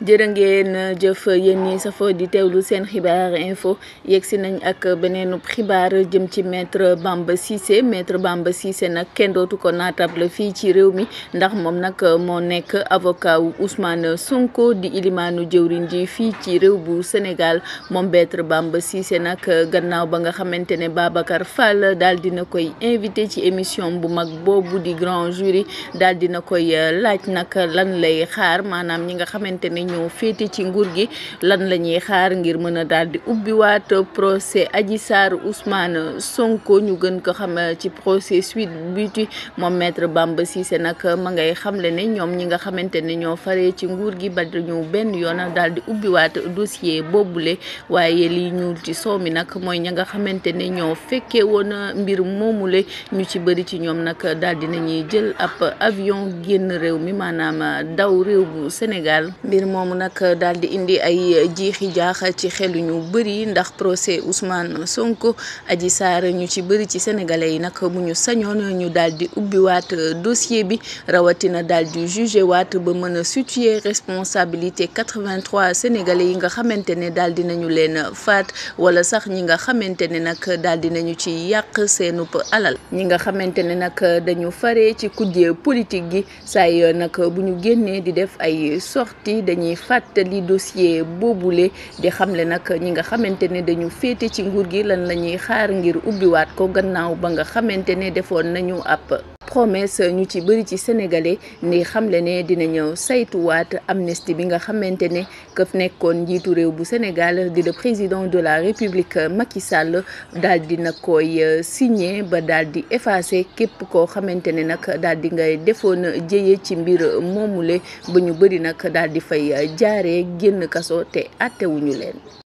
jërë ngeen jëf yéen ñi safoo di teewlu seen xibaar info yegsi nañ ak beneen xibaar jëm ci maître Bamba Cissé nag kenn dootu ko naatable fii ci réew mi ndax moom nag moo nekk avocat wu Ousmane Sonko di ilimaanu jëwriñ ji fii ci réew bu Sénégal moom maître Bamba Cissé nag gannaaw ba nga xamante ne Babacar Fall daal dina koy invité ci émission bu mag boobu di grand jury daal dina koy laaj nag lan lay xaar maanaam ñi nga xamante ne ñoo féete ci nguur gi lan la ñuy xaar ngir mën a daal di ubbiwaat procès Adji Sarr Ousmane Sonko ñu gën ko xam ci procès Sweet Beauty moom maître Bamba Cissé nag ma ngay xamle ne ñoom ñi nga xamante ne ñoo faree ci nguur gi ba dañu benn yoon daal di ubbiwaat dossier boobule waaye li ñuul ci soow mi nag mooy ña nga xamante ne ñoo fekkee woon mbir moomule ñu ci bëri ci ñoom nag daal di nañuy jël ab avion génn réew mi maanaam daw réew bu Sénégal mbir moomu nag daal di indi ay jiixi jaax ci xelu ñu bëri ndax procès Ousmane Sonko Adji Sarr ñu ci bëri ci sénégalais yi nag bu ñu sañoon ñu daal di ubbiwaat dossier bi rawatina daal di jugé waat ba mën a situer responsabilité 83 sénégalais yi nga xamante ne daal di nañu leen faat wala sax ñi nga xamante ne nag daal di nañu ci yàq seenub alal ñi nga xamante ne nag dañu fare ci kujje politique gi say nag bu ñu génnee di def ay sortie dañuy fàttali dossier boobule di xamle nag ñi nga xamante ne dañu féete ci nguur gi lan la ñuy xaar ngir ubbiwaat ko gannaaw ba nga xamante ne defoon nañu ab promesse ñu ci bëri ci sénégalais ni xamle ne dina ñëw saytuwaat amnistie bi nga xamante ne këf nekkoon njiitu réew bu Sénégal di le président de la République Macky Sall daal di na koy signé ba daal di effacé képp koo xamante ne nag daal di ngay defoon jëye ci mbir moomule ba ñu bëri nag daal di fay jaaree génn kaso te àttewuñu leen.